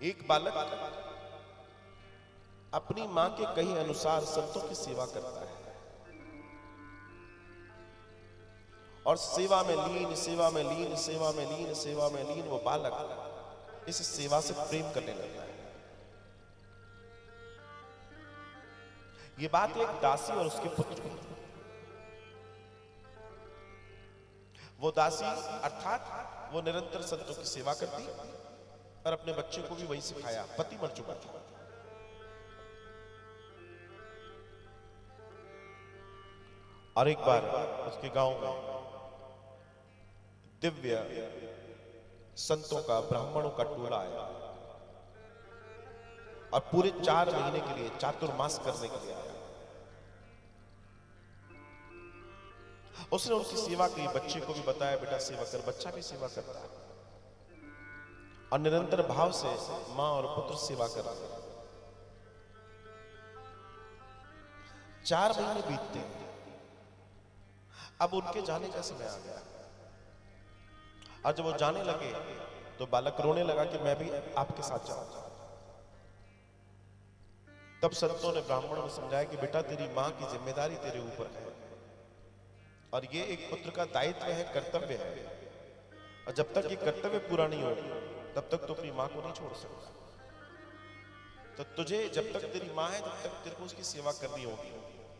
एक बालक अपनी मां के कहे अनुसार संतों की सेवा करता है और सेवा में लीन, सेवा में लीन, सेवा में लीन, सेवा में लीन वो बालक इस सेवा से प्रेम करने लगता है। ये बात एक दासी और उसके पुत्र की। वो दासी अर्थात वो निरंतर संतों की सेवा करती और अपने बच्चे को भी वही सिखाया। पति मर चुका था। और एक बार उसके गांव में दिव्य संतों का, ब्राह्मणों का टोला आया और पूरे 4 महीने के लिए चातुर्मास करने के लिए आया। उसने उनकी सेवा की, बच्चे को भी बताया बेटा सेवा कर। बच्चा भी सेवा करता है और निरंतर भाव से मां और पुत्र सेवा कर रहे हैं। 4 महीने बीतते हैं। अब उनके जाने का समय आ गया और जब वो जाने लगे तो बालक रोने लगा कि मैं भी आपके साथ जाऊंगा। तब संतों ने ब्राह्मणों को समझाया कि बेटा तेरी मां की जिम्मेदारी तेरे ऊपर है और ये एक पुत्र का दायित्व है, कर्तव्य है, और जब तक ये कर्तव्य पूरा नहीं हो तब तक तो अपनी मां को नहीं छोड़ सकता। तो तुझे जब तक तेरी मां है तब तक तेरे को उसकी सेवा करनी होगी।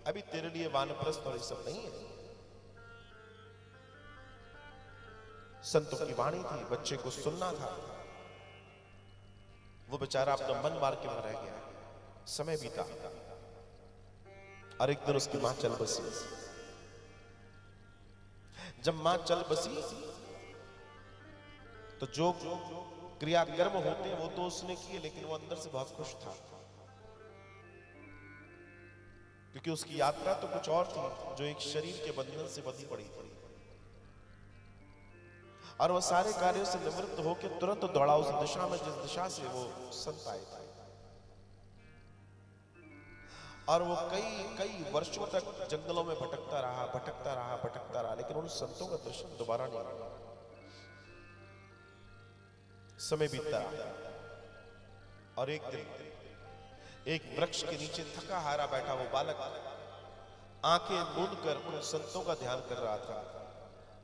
अभी तेरे लिए वानप्रस्थ और ये सब नहीं है। संतों की वाणी थी, बच्चे को सुनना था। वो बेचारा अपना मन मार के रह गया। समय बीता और एक दिन उसकी मां चल बसी। जब मां चल बसी तो जो क्रियाकर्म होते हैं वो तो उसने किए, लेकिन वो अंदर से बहुत खुश था क्योंकि उसकी यात्रा तो कुछ और थी जो एक शरीर के बंधन से बंधी पड़ी थी। और वह सारे कार्यों से निवृत्त होकर तुरंत दौड़ा उस दिशा में जिस दिशा से वो संत आए थे। और वो कई वर्षों तक जंगलों में भटकता रहा, लेकिन उन संतों का दर्शन दोबारा नहीं आया। समय बीतता रहा और एक दिन एक वृक्ष के नीचे थका हारा बैठा वो बालक आंखें मूंद कर उन संतों का ध्यान कर रहा था।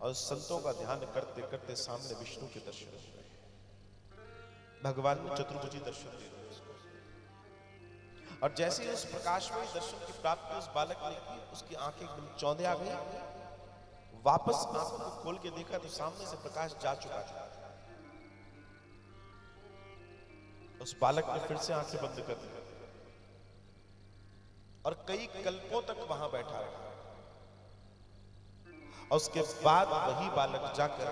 और संतों का ध्यान करते करते सामने विष्णु के दर्शन हुए। भगवान ने चतुर्भुजी दर्शन दिए उसको। और जैसे ही उस प्रकाशमय दर्शन की प्राप्ति उस बालक ने की, उसकी आंखें एकदम चौंधे आ गई। वापस आंखों को खोल के देखा तो सामने से प्रकाश जा चुका था। उस बालक ने फिर से आंखें बंद कर दी और कई कल्पों तक वहां बैठा रहा। और उसके बाद वही बालक जाकर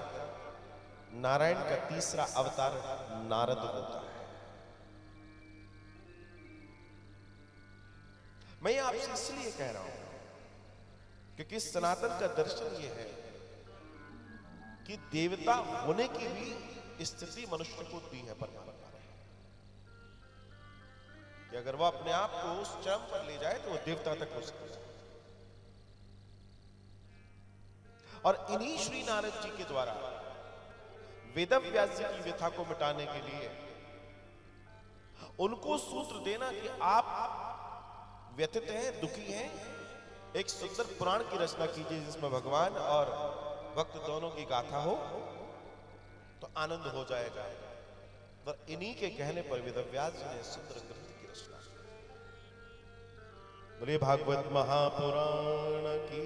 नारायण का तीसरा अवतार नारद होता है। मैं आपसे इसलिए कह रहा हूं क्योंकि सनातन का दर्शन यह है कि देवता होने की भी स्थिति मनुष्य को दी है परमात्मा ने, कि अगर वह अपने आप को उस चरम पर ले जाए तो वह देवता तक हो सकता है। और इन्हीं श्री नारद जी के द्वारा वेदव्यास जी की व्यथा को मिटाने के लिए उनको सूत्र देना कि आप व्यथित हैं, दुखी हैं, एक सुंदर पुराण की रचना कीजिए जिसमें भगवान और भक्त दोनों की गाथा हो तो आनंद हो जाएगा। तो इन्हीं के कहने पर वेदव्यास जी ने सुंदर ग्रंथ की रचना। बोले भागवत महापुराण की